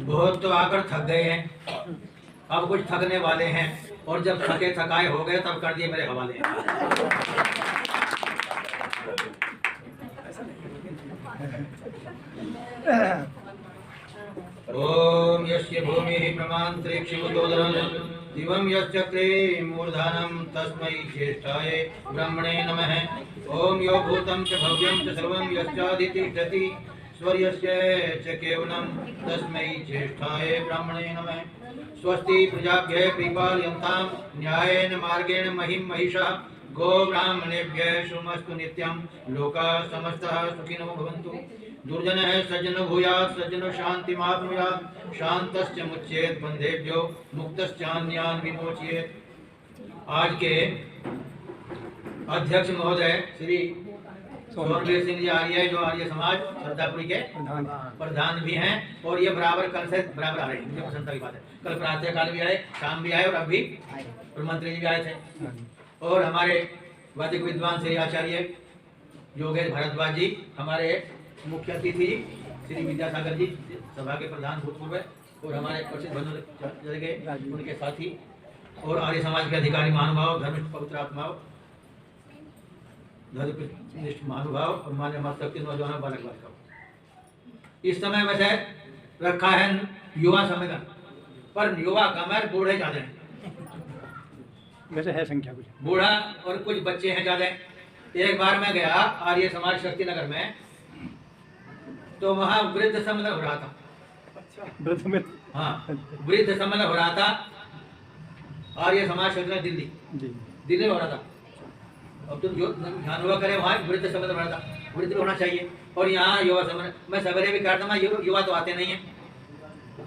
बहुत तो आकर थक गए हैं, अब कुछ थकने वाले हैं, और जब थके थकाए हो गए तब कर दिए मेरे हवाले। ओम यस्य भूमिः प्रमांतरिक्षमुद्बोधनं दिवं यश्चक्रे मूर्धनं तस्मै ज्येष्ठाय ब्रह्मणे नमः। ओम यो भूतं च भव्यं च सर्वं यश्चादितिष्ठति स्वर्यस्य च केवलं तस्मै ज्येष्ठाय ब्रह्मणे नमः। स्वस्ति प्रजाभ्यः परिपालयन्तां न्यायेन मार्गेण महिं महिषः गो ब्राह्मणेभ्यः शुभमस्तु नित्यं लोकाः समस्तः सुखिनो भवन्तु। दुर्जनः सज्जनो भूयात् सज्जनो शान्तिमाप्नुयात् शान्तश्च मुच्येत् बन्धेभ्यो मुक्तश्चान्यान् विमोचयेत्। आज के अध्यक्ष महोदय श्री सोनवीर सिंह जी आर्य, जो आर्य समाज श्रद्धापुरी के प्रधान भी हैं, और ये बराबर कल से बराबर आ रहे हैं। मुझे प्रसन्नता की बात है, कल प्रातः काल भी आए, शाम भी आए, और अब भी मंत्री जी भी आए थे। और हमारे वैदिक विद्वान श्री आचार्य योगेश भारद्वाज जी, हमारे मुख्य अतिथि श्री विद्यासागर जी, सभा के प्रधान भूतपूर्व, और हमारे प्रसिद्ध बंधु उनके साथी, और आर्य समाज के अधिकारी महानुभाव, धर्मिष्ठ पवित्र आत्माओं, धर्मनिष्ठ महानुभाव, और मान्य मस्तक नौजवान बालक बालिकाओं। इस समय वैसे रखा है युवा सम्मेलन, पर युवा कम है, बूढ़े ज्यादा हैं। वैसे है संख्या कुछ बूढ़ा और कुछ बच्चे हैं ज्यादा। एक बार मैं गया आर्य समाज शक्ति नगर में, तो वहाँ वृद्ध सम्मेलन हो रहा था। वृद्ध में, हाँ, वृद्ध सम्मेलन हो रहा था आर्य समाज शक्ति नगर दिल्ली में हो रहा था। अब तुम जो ध्यान हुआ करे, वहाँ वृद्ध सम्मेलन हो रहा था, वृद्ध होना चाहिए। और यहाँ युवा सम्मेलन, मैं सवेरे भी करता हूँ, युवा तो आते नहीं है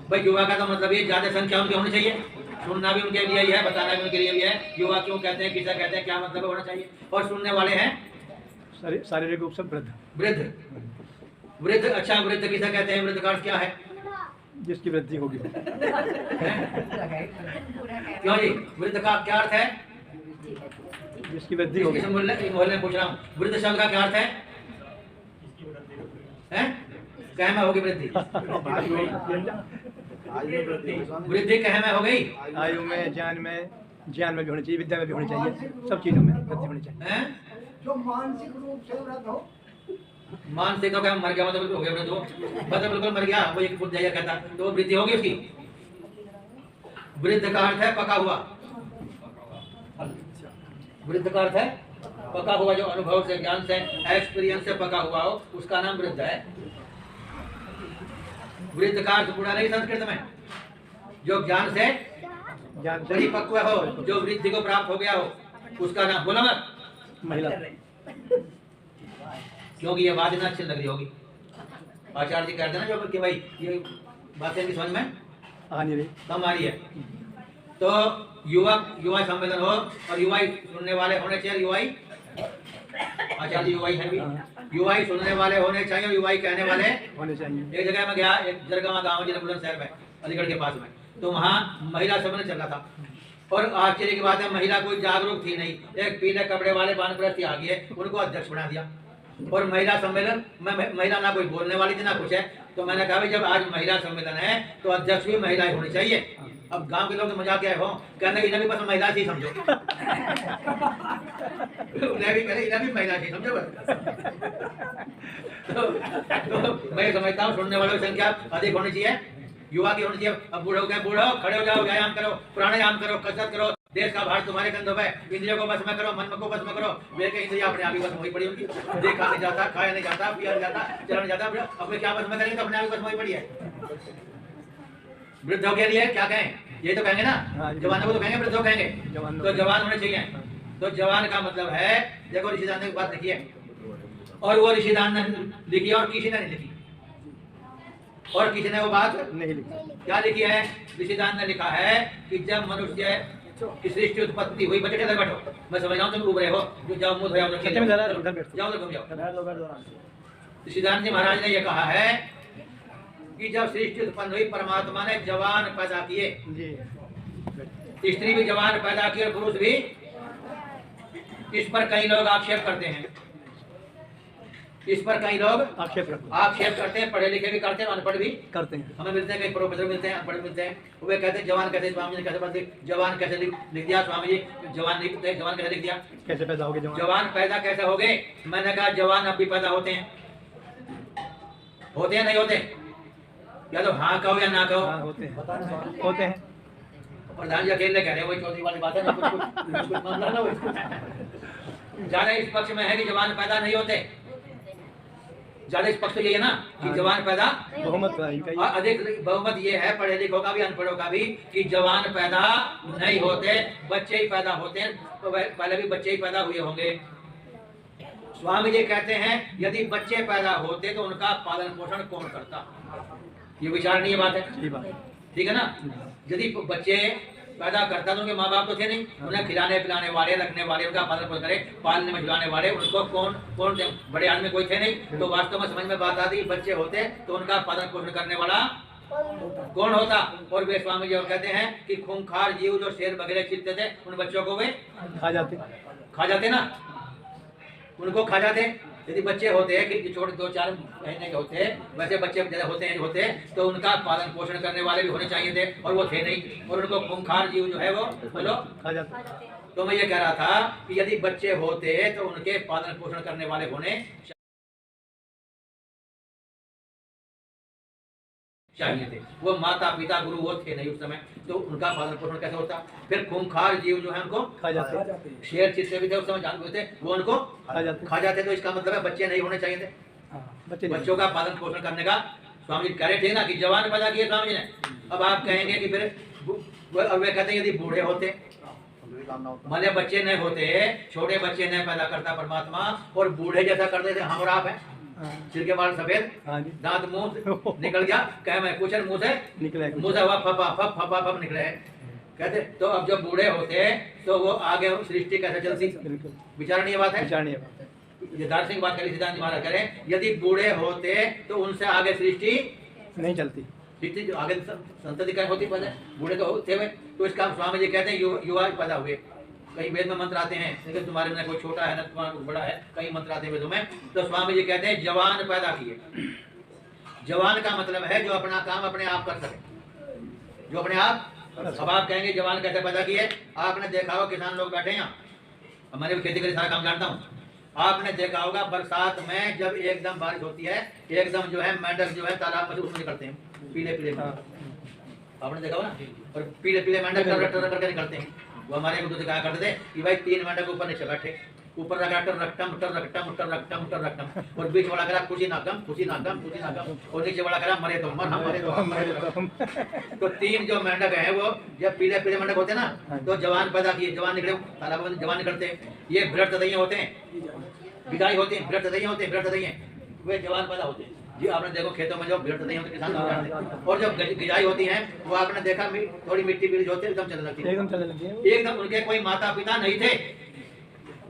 भाई। युवा का तो मतलब ये ज्यादा संख्या उनकी होनी चाहिए, सुनना भी उनके लिए ही है, बताना भी उनके लिए भी है। युवा क्यों कहते हैं, किसे कहते हैं, क्या मतलब होना चाहिए। और सुनने वाले हैं शारीरिक रूप से वृद्ध। वृद्ध, वृद्ध, अच्छा वृद्ध किसे कहते हैं, वृद्ध का अर्थ क्या है? जिसकी वृद्धि होगी। क्यों जी, वृद्ध का क्या अर्थ है? जिसकी वृद्धि होगी। मोहल्ले में पूछ रहा हूँ, वृद्ध शब्द का क्या अर्थ है? कह में होगी वृद्धि? वृद्धि कह में हो गई? आयु में, ज्ञान में भी होनी चाहिए, विद्या में भी होनी चाहिए, सब चीजों में वृद्धि होनी चाहिए। जो मानसिक रूप से वृद्ध हो, मानसिक का क्या, मर गया मतलब हो गया वृद्ध हो, मतलब बिल्कुल मर गया, वो एक फुट जाइए कहता, तो वो वृद्धि होगी उसकी। वृद्ध का अर्थ है पका हुआ, वृद्ध का अर्थ है पका हुआ, जो अनुभव से, ज्ञान से, एक्सपीरियंस से पका हुआ हो, उसका नाम वृद्ध है। वृद्ध का अर्थ पूरा नहीं संस्कृत में, जो ज्ञान से परिपक्व हो, जो वृद्धि को प्राप्त हो गया हो, उसका नाम बोला मत महिला। क्योंकि ये बात इतना अच्छी लग रही होगी, आचार्य जी कहते हैं ना जो कि भाई ये बातें भी समझ में आ नहीं रही, कम आ रही है। तो युवा सम्मेलन हो, और युवाई सुनने वाले होने चाहिए। युवाई आचार्य युवाई है भी, युवाई सुनने वाले होने चाहिए, युवाई कहने वाले होने चाहिए। एक जगह में गया, एक जरगावा गाँव जिला बुलंद शहर में, अलीगढ़ के पास में, तो वहाँ महिला सम्मेलन चल रहा था। और आश्चर्य की बात है, महिला कोई जागरूक थी नहीं, एक पीले कपड़े वाले वानप्रस्थी आ गए, उनको अध्यक्ष बना दिया। और महिला सम्मेलन में महिला ना कोई बोलने वाली थी ना कुछ है, तो मैंने कहा भाई जब आज महिला सम्मेलन है तो अध्यक्ष भी महिला होनी चाहिए। अब गांव के लोग तो मजाक क्या हो, कहने इन्हें भी बस महिला थी समझो। उन्हें भी कहने इन्हें भी महिला थी समझो बस। तो मैं समझता हूँ सुनने वालों की संख्या अधिक होनी चाहिए, युवा की होनी चाहिए। अब बूढ़े हो गए, बूढ़ो खड़े हो जाओ, व्यायाम करो, प्राणायाम करो, कसरत करो, देश का भार तुम्हारे कंधों पे, इंद्रियों को बस में करो, मन को बस में करो। वे के इंद्रियां अपने आप ही बस में पड़ी होगी, देखा नहीं जाता, खाया नहीं जाता, पिया नहीं जाता, चला नहीं जाता, अपने क्या बस में करेंगे तो अपने आप ही बस में पड़ी है। वृद्धों के लिए क्या कहें, ये तो कहेंगे ना, जवानों को तो कहेंगे, वृद्धों कहेंगे, तो जवान होने चाहिए। तो जवान का मतलब है, देखो ऋषिदान ने बात लिखी है, और वो ऋषिदान ने लिखी और किसी ने नहीं लिखी, और किसी ने वो बात नहीं लिखी। क्या लिखी है? ऋषिदान ने लिखा है कि जब मनुष्य की सृष्टि उत्पत्ति हुई, बच्चे इधर बैठो, मैं समझ रहा हूँ तुम डूब रहे हो, जो जाओ मुँह धोया जाओ उधर घूम जाओ। ऋषिदान जी महाराज ने यह कहा है कि जब सृष्टि उत्पन्न हुई, परमात्मा ने जवान पैदा किए, स्त्री भी जवान पैदा की और पुरुष भी। इस पर कई लोग आक्षेप करते हैं इस पर कई लोग आक्षेप रखते आक्षेप करते हैं, पढ़े लिखे भी करते हैं, अनपढ़ भी करते हैं। हमें मिलते हैं, कई प्रोफेसर मिलते हैं, अनपढ़ मिलते हैं। वे कहते हैं जवान कैसे, स्वामी जी ने कैसे पढ़ दी, जवान कैसे लिख दिया स्वामी जी, जवान नहीं लिखते, जवान कैसे लिख दिया, कैसे पैदा हो गए जवान? जवान पैदा कैसे हो गए? मैंने कहा जवान अब भी पैदा होते हैं, होते हैं नहीं होते? या तो हाँ कहो या ना कहो। हाँ, होते हैं, होते हैं। प्रधान जी अकेले कह रहे हैं, वही चौधरी वाली बात है ना, कुछ मामला ना वही। ज्यादा इस पक्ष में है कि जवान पैदा नहीं होते, ज्यादा इस पक्ष तो ये है ना कि जवान पैदा, बहुमत और अधिक बहुमत ये है पढ़े लिखों का भी अनपढ़ों का भी कि जवान पैदा नहीं होते, बच्चे ही पैदा होते हैं। तो पहले भी बच्चे ही पैदा हुए होंगे। स्वामी जी कहते हैं यदि बच्चे पैदा होते तो उनका पालन पोषण कौन करता? ये विचारणीय बात है, ठीक है ना। यदि बच्चे पैदा करता तो उनके माँ बाप तो थे नहीं, उन्हें खिलाने पिलाने वाले, रखने वाले, उनका पालन पोषण करे, पालने में झुलाने वाले उनको कौन थे? बड़े आदमी कोई थे नहीं। तो वास्तव में समझ में बात आती, बच्चे होते तो उनका पालन पोषण करने वाला कौन होता? और वे स्वामी जी और कहते हैं कि खूंखार जीव जो शेर वगैरह चित्ते थे, उन बच्चों को वे खा जाते ना, उनको खा जाते। यदि बच्चे होते हैं कि छोटे 2-4 महीने के होते हैं, वैसे बच्चे ज्यादा होते हैं तो उनका पालन पोषण करने वाले भी होने चाहिए थे, और वो थे नहीं, और उनको खूंखार जीव जो है वो बोलो खा जाते। तो मैं ये कह रहा था कि यदि बच्चे होते तो उनके पालन पोषण करने वाले होने चाहिए थे। वो माता पिता गुरु वो थे नहीं उस समय, तो उनका पालन पोषण कैसे होता? फिर खूंखार जीव जो है उनको खा जाते। शेर चित्ते भी थे उस समय, जानवर थे, वो उनको खा जाते। तो इसका मतलब है बच्चे नहीं होने चाहिए थे। बच्चों का पालन पोषण करने का स्वामी जी कह रहे थे ना कि जवान पैदा किए स्वामी जी ने। अब आप कहेंगे कि फिर और वे कहते हैं यदि बूढ़े होते, भले बच्चे नहीं होते, छोटे बच्चे नहीं पैदा करता परमात्मा, और बूढ़े जैसा करते थे हम और आप हैं, सिर के बाल सफेद, दांत मुंह निकल गया, कहे मैं कुछ मुंह से निकले, मुंह से हुआ फप निकले। कहते तो अब जब बूढ़े होते तो वो आगे सृष्टि कैसे चलती? विचारणीय बात है, ये दार्शनिक बात करें, सिद्धांत महाराज करें, यदि बूढ़े होते तो उनसे आगे सृष्टि नहीं चलती, सृष्टि जो आगे संतति क्या होती, पहले बूढ़े तो होते हुए। तो इसका स्वामी जी कहते हैं युवा पैदा हुए। कई वेद में मंत्र आते हैं, लेकिन तुम्हारे में कोई छोटा है ना तुम्हारा कुछ बड़ा है, कई मंत्र आते हैं वेदों में। तो स्वामी जी कहते हैं जवान पैदा किए। जवान का मतलब है जो अपना काम अपने आप कर सके, जो अपने आप। अब आप कहेंगे जवान कैसे पैदा किए? आपने देखा हो किसान लोग बैठे हैं, मैंने भी खेती का सारा काम जानता हूँ। आपने देखा होगा बरसात में जब एकदम बारिश होती है, एकदम जो है मेंढक जो है तालाब में उसमें निकलते हैं, पीले पीले, आपने देखा होगा ना, और पीले पीले मेंढक टर करके निकलते हैं। वो हमारे एक दूसरे कहा करते थे कि भाई 3 मेंढक ऊपर नीचे बैठे, ऊपर लगा टर रकटम, और बीच वाला करा खुशी नागम, और नीचे वाला करा मरे तो मर, हम मरे तो हम, मरे तो हम। तो 3 जो मेंढक हैं वो जब पीले पीले मेंढक होते हैं ना, तो जवान पैदा किए, जवान निकले, तालाब में जवान निकलते हैं। ये ब्रट तदैया होते हैं, बिदाई होते हैं, ब्रट तदैया होते हैं, ब्रट तदैया वे जवान पैदा होते हैं जी। आपने देखो खेतों में जो ब्रट तदैया होते किसान लोग जानते हैं, और जब गिजाई होती है वो आपने देखा थोड़ी मिट्टी बीज होती है, एकदम चलने लगती है, एकदम उनके कोई माता पिता नहीं थे,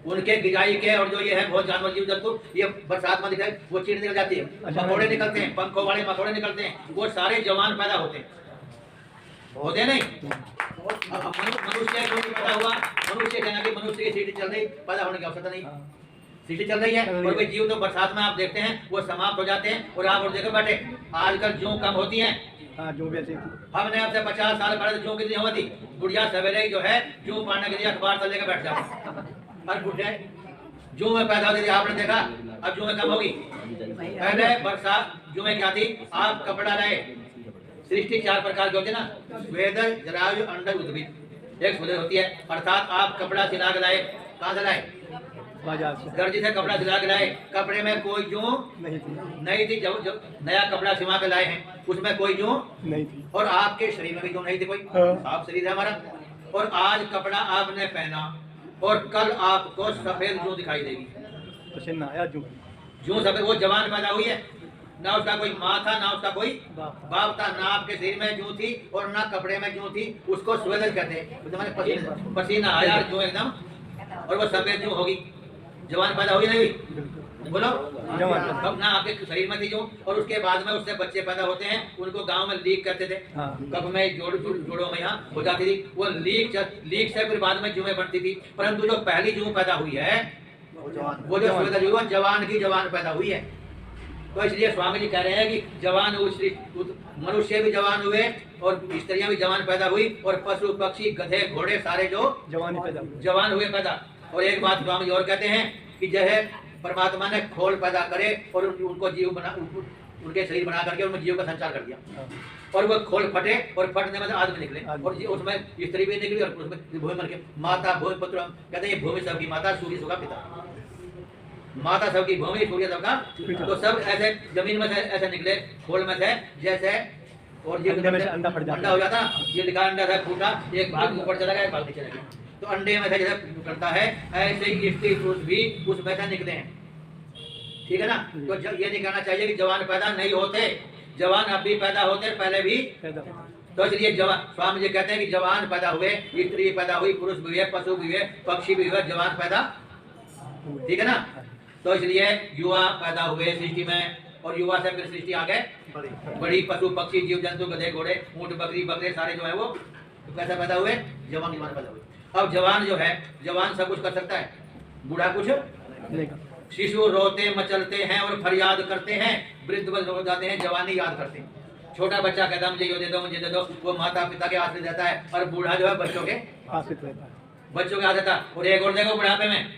उनके गिजाई के। और जो ये है बहुत जानवर जीव जंतु, ये बरसात में दिखाई वो चीड़ निकल जाती है, मकोड़े निकलते हैं, पंखों वाले मकोड़े निकलते हैं, वो सारे जवान पैदा होते हैं, होते नहीं। मनुष्य क्यों पैदा हुआ? मनुष्य कहना कि मनुष्य की सीढ़ी चल रही, पैदा होने की आवश्यकता नहीं, सीढ़ी चल रही है। और वे जीव तो बरसात में आप देखते हैं वो समाप्त हो जाते हैं, और आप और देखो बैठे आजकल जू कम होती है। हमने आपसे 50 साल पहले जू कितनी होती, बुढ़िया सवेरे जो है जू पढ़ने के लिए अखबार से लेकर बैठ जाते, और बुढ़े जू में पैदा होती थी, आपने देखा। अब जू में कम होगी, पहले बरसात जू में क्या थी, आप कपड़ा लाए, सृष्टि 4 प्रकार की होती है ना, स्वेदर, जरायु, अंडर, उद्भिद। एक स्वेदर होती है, अर्थात आप कपड़ा सिला के लाए, कहाँ से लाए? बाजार से, दर्जी से कपड़ा सिला के लाए, कपड़े में कोई जू नहीं थी। जब नया कपड़ा सिवा के लाए हैं उसमें कोई जू नहीं थी, और आपके शरीर में भी जू नहीं थी कोई, आप शरीर है हमारा। और आज कपड़ा आपने पहना और कल आपको सफेद जू दिखाई देगी, जू सफेद, वो जवान पैदा हुई है। ना उसका कोई माँ था, ना उसका कोई बाप था, ना आपके शरीर में जू थी और ना कपड़े में जू थी, उसको स्वेदर कहते हैं। पसीना आया जू एकदम, और वो सफेद जू होगी, जवान पैदा हुई नहीं हुई? बोलो, कब ना आपके शरीर में थी जो। और उसके बाद में उससे बच्चे पैदा होते हैं, उनको गांव में लीक करते थे, कब में जोड़ों में यहाँ हो जाती थी वो लीक से फिर बाद में जूएं बनती थी। परंतु जो पहली जू पैदा हुई है वो जो श्वेता युग जवान की जवान पैदा हुई है। तो इसलिए स्वामी जी कह रहे हैं कि जवान मनुष्य भी जवान हुए और स्त्रियां भी जवान पैदा हुई और पशु पक्षी गधे घोड़े सारे जो जवान हुए पैदा। और एक बात स्वामी जी और कहते हैं कि जो है परमात्मा ने खोल पैदा करे और उनको जीव बना, उनके शरीर बना करके उनमें जीव का संचार कर दिया और वो खोल फटे और फटने में आदमी निकले और उसमें स्त्री भी निकली और उसमें भूमि मर के माता भूमि पुत्र कहते हैं भूमि सबकी माता सूर्य सबका पिता, माता सबकी भूमि सूर्य सबका, तो सब ऐसे जमीन में से ऐसे निकले खोल में से जैसे और ये अंडा हो जाता ये लिखा अंडा था फूटा एक भाग ऊपर चला गया एक भाग नीचे चला गया, तो अंडे में से जैसे करता है ऐसे ही स्त्री पुरुष भी उसमें से निकले हैं। ठीक है ना। तो ये नहीं कहना चाहिए कि जवान पैदा नहीं होते, जवान अब भी पैदा होते पहले भी। तो इसलिए जवान स्वामी जी कहते हैं कि जवान पैदा हुए, स्त्री पैदा हुई, पुरुष भी हुए, पशु भी हुए, पक्षी भी हुए, जवान पैदा। ठीक है ना। तो इसलिए युवा पैदा हुए सृष्टि में और युवा से फिर सृष्टि आगे बड़ी, पशु पक्षी जीव जंतु गधे घोड़े ऊंट बकरी बकरे सारे जो है वो कैसे पैदा हुए, जवान पैदा हुए। अब जवान जो है जवान सब कुछ कर सकता है, बूढ़ा कुछ नहीं। शिशु रोते मचलते हैं और फरियाद करते हैं, वृद्ध हो जाते हैं, जवानी याद करते हैं। छोटा बच्चा कहता है मुझे ये दे दो मुझे दे दो, वो माता पिता के आश्रित रहता है और बूढ़ा जो है बच्चों के आश्रित रहता है, बच्चों के आश्रित। और एक और देखो बुढ़ापे में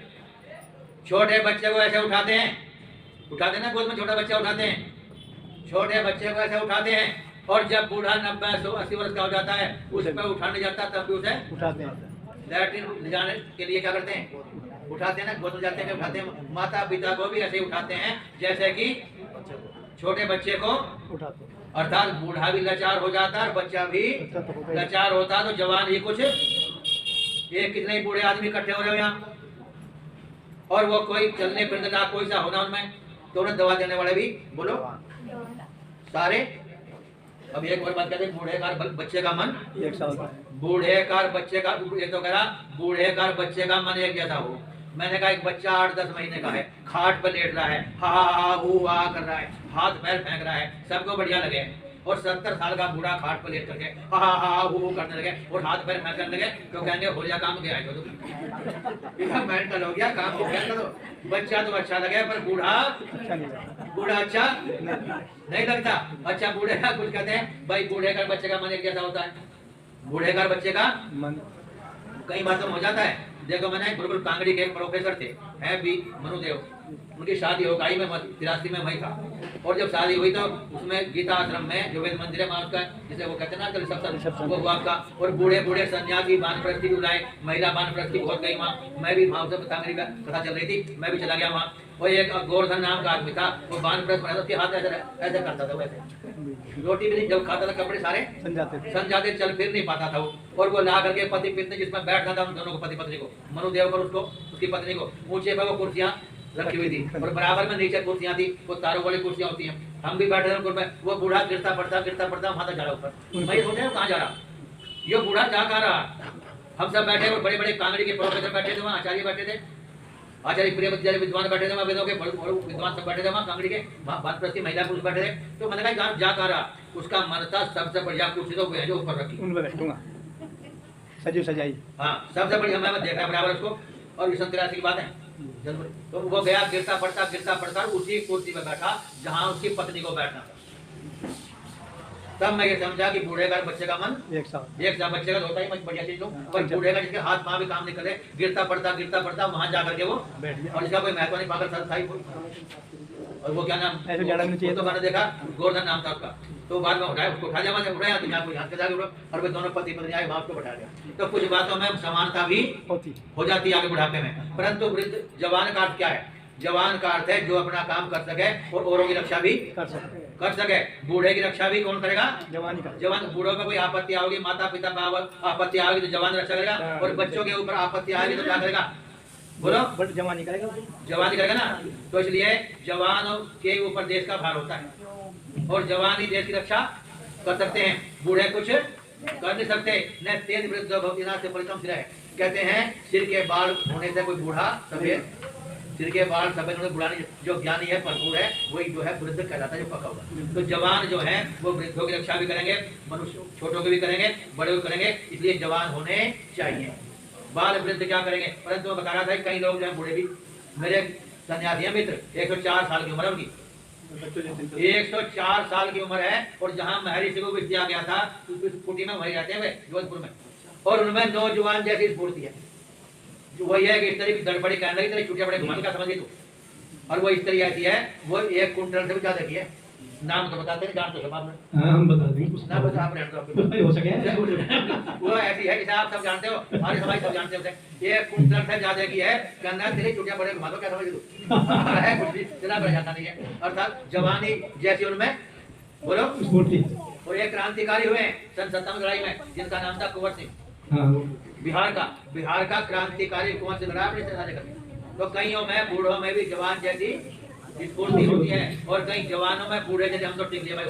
छोटे बच्चे को ऐसे उठाते हैं ना, गोद में छोटा बच्चा उठाते हैं, छोटे बच्चे को ऐसे उठाते हैं और जब बूढ़ा 90-80 वर्ष का हो जाता है उस पर उठाने जाता तब भी उसे उठाते हैं। लैट्रिन ले जाने के लिए क्या करते हैं, उठाते हैं ना, गोद में जाते हैं उठाते हैं। माता पिता को भी ऐसे उठाते हैं जैसे कि छोटे बच्चे को उठाते हैं, अर्थात बूढ़ा भी लाचार हो जाता है और बच्चा भी लाचार होता है। तो जवान ही कुछ, ये कितने बूढ़े आदमी इकट्ठे हो रहे हो यहाँ और वो कोई चलने फिरने का कोई सा होना उनमें, तो उन्हें दवा देने वाले भी बोलो सारे। अब एक और बात कहते हैं बूढ़े का बच्चे का मन एक सा होता है, बूढ़े का बच्चे का, ये तो कह रहा बूढ़े का बच्चे का मन एक जैसा हो। मैंने कहा एक बच्चा 8-10 महीने का है, खाट पर लेट रहा है, हा हा हू हा कर रहा है, हाथ पैर फेंक रहा है, सबको बढ़िया लगे। और 70 साल का बूढ़ा खाट पर लेट करके हा हा हू करने लगे और हाथ पैर फेंकने लगे, तो कहेंगे हो गया काम गया है, तो मेंटल हो गया काम हो गया। तो बच्चा तो अच्छा लगे पर बूढ़ा अच्छा नहीं लगता। अच्छा बूढ़े का कुछ कहते हैं भाई बूढ़े का बच्चे का मन एक जैसा होता है, बूढ़े का बच्चे का मन कई बातों में हो जाता है। देखो मैंने गुरुकुल कांगड़ी के एक प्रोफेसर थे है भी मनुदेव, उनकी शादी हो गई में 83 में वही था। और जब शादी हुई तो उसमें गीता आश्रम में जो वेद मंदिर है वहाँ का जिसे वो कहते हैं ना रिसेप्शन वो हुआ आपका। और बूढ़े बूढ़े सन्यासी वानप्रस्थी भी बुलाए, महिला वानप्रस्थी बहुत गई वहाँ, मैं भी वहाँ से कांगड़ी का कथा चल रही थी, मैं भी चला गया वहाँ। और एक गोवर्धन नाम का आदमी था, वो वानप्रस्थ बना, उसके हाथ ऐसे करता था, वैसे रोटी भी नहीं जब खाता था कपड़े सारे सन जाते, चल फिर नहीं पाता था वो। और वो ला करके पति पत्नी जिसमें बैठता था उन दोनों को, पति पत्नी को, मनुदेव पर उसको उसकी पत्नी को, ऊंचे पर वो कुर्सियां रखी हुई थी और बराबर में नीचे कुर्सियां थी, वो तारों वाली कुर्सियां होती हैं। हम भी बैठे थे, वो बूढ़ा गिरता पड़ता वहां तक जा रहा ऊपर। मैं सोचे कहाँ जा रहा, ये बूढ़ा जा कहाँ रहा। हम सब बैठे और बड़े बड़े कांगड़ी के प्रोफेसर बैठे थे वहाँ, आचार्य बैठे थे, आचार्य प्रिय विद्वान बैठे थे वहाँ, वेदों के विद्वान सब बैठे थे वहाँ, कांगड़ी के वानप्रस्थी महिला पुरुष बैठे थे। तो मैंने कहा जा कहाँ रहा, उसका मन था सबसे बढ़िया कुर्सी तो जो ऊपर रखी, उन पर बैठूंगा सजी सजाई। हाँ सबसे बढ़िया, मैं देख रहा बराबर उसको। और 83 की बात है, तो वो गया गिरता पड़ता उसी कुर्सी पे बैठा जहाँ उसकी पत्नी को बैठना था। तब मैं ये समझा कि बूढ़े का बच्चे का मन एक सा बच्चे का होता ही बढ़िया चीज हो, पर बूढ़े का जिसके हाथ पाँव भी काम नहीं करे, गिरता पड़ता वहां जाकर के वो, और इसका कोई महत्व नहीं पाकर था। और वो क्या नाम तो मैंने देखा गोवर्धन नाम था उसका। तो बाद में उठाया, उसको उठा लिया, वहां उठाया तो यहाँ को जाके और वे दोनों पति पत्नी आए वहां उसको बैठा दिया। तो कुछ बातों में समानता भी हो जाती है आगे बुढ़ापे में। परंतु वृद्ध जवान का अर्थ क्या है, जवान का अर्थ है जो अपना काम कर सके और औरों की रक्षा भी कर सके। बूढ़े की रक्षा भी कौन करेगा, जवान। बूढ़ों में कोई आपत्ति आओगी, माता पिता पर आपत्ति आओगी तो जवान रक्षा करेगा, और बच्चों के ऊपर आपत्ति आएगी तो क्या करेगा, बोलो बट जवानी करेगा ना। तो इसलिए जवान के ऊपर देश का भार होता है और जवान ही देश की रक्षा कर सकते हैं, बूढ़े कुछ कर नहीं सकते। न तेज वृद्ध भक्तिनाथ से परिक्रम सिर है, कहते हैं सिर के बाल होने से कोई बूढ़ा सफेद, सिर के बाल सफेद होने बूढ़ा नहीं, जो ज्ञानी है भरपूर है वही जो है वृद्ध कहलाता है, जो पका हुआ। तो जवान जो है वो वृद्धों की रक्षा भी करेंगे, मनुष्य छोटों की भी करेंगे, बड़े भी करेंगे, इसलिए जवान होने चाहिए। बाल वृद्ध क्या करेंगे, परंतु बता रहा था कई लोग जो है बूढ़े भी मेरे सन्यासी हैं मित्र, 104 साल की उम्र है उनकी, 104 साल की उम्र है। और जहाँ महर्षि को विष दिया गया था उस कुटी में वही रहते हैं वे, जोधपुर में। और उनमें नौजवान जैसी स्फूर्ति है, जो वही है कि इस तरह की गड़बड़ी कहने लगी, तेरे छुट्टियां बड़े घुमा का समझ तू। और वो इस तरह ऐसी है, वो 1 कुंटल से भी ज्यादा की है। नाम तो बताते नहीं, जानते हो आपने? हाँ, हम बता देंगे ना बता आप रहने हो सके वो ऐसी है, जिसे आप सब जानते हो, हमारे समाज सब जानते हो उसे। 1 कुंटल से ज्यादा की है, कहना तेरी छुट्टियां बड़े घुमा दो, क्या समझ तू? है कुछ भी इतना बड़ा जाता नहीं है। अर्थात जवानी जैसी उनमें बोलो स्फूर्ति। और एक क्रांतिकारी हुए सन 57 लड़ाई में, जिनका नाम था कुंवर सिंह। हाँ, बिहार का क्रांतिकारी कुंवर सिंह लड़ा अपने सेना लेकर। तो कईयों में बूढ़ों में भी जवान जैसी स्फूर्ति होती है, और कई जवानों में बूढ़े जैसे हम तो टिकले भाई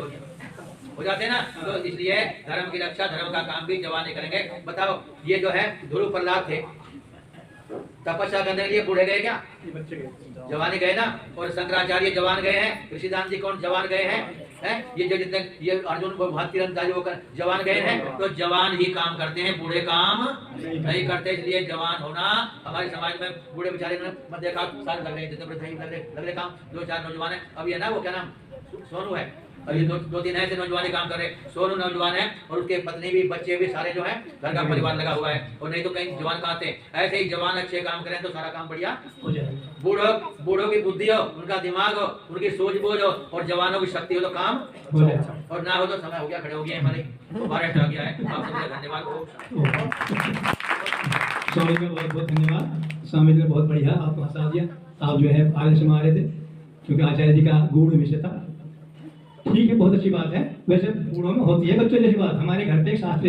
हो जाते हैं ना। तो इसलिए धर्म की रक्षा, धर्म का काम भी जवान ही करेंगे। बताओ, ये जो है ध्रुव प्रहलाद थे, तपस्या करने के लिए बूढ़े गए क्या? जवानी गए ना। और शंकराचार्य जवान गए हैं, ऋषिदान जी कौन जवान गए हैं? ये जो जितने ये अर्जुन बहुत तीरंदाजी होकर जवान गए हैं। तो जवान ही काम करते हैं, बूढ़े काम नहीं करते। इसलिए जवान होना हमारे समाज में, बूढ़े बेचारे मत देखा सारे लग रहे हैं, जितने बड़े लग रहे काम। 2-4 नौजवान है, अब ये ना वो क्या नाम सोनू है, और ये 2-3 ऐसे नौजवान काम कर रहे हैं। सोनू नौजवान है, और उसके पत्नी भी, बच्चे भी, सारे जो है घर का परिवार लगा हुआ है। और नहीं तो कहीं जवान कहाँ थे। ऐसे ही जवान अच्छे काम करें तो सारा काम बढ़िया हो जाएगा। बूढ़ों की बुद्धि हो, उनका दिमाग हो, उनकी सूझबूझ हो, और जवानों की शक्ति हो तो काम हो जाएगा। और ना हो तो समय हो गया, खड़े हो गए हमारे, बारह आ गया है। आप सबका धन्यवाद। स्वामी का बहुत बहुत धन्यवाद। स्वामी जी ने बहुत बढ़िया आपको हंसा दिया। आप जो है आगे से रहे थे, क्योंकि आचार्य जी का गूढ़ विषय था। ठीक है, बहुत अच्छी बात है। वैसे बूढ़ों में होती है बच्चों जैसी बात। हमारे घर पे एक शास्त्री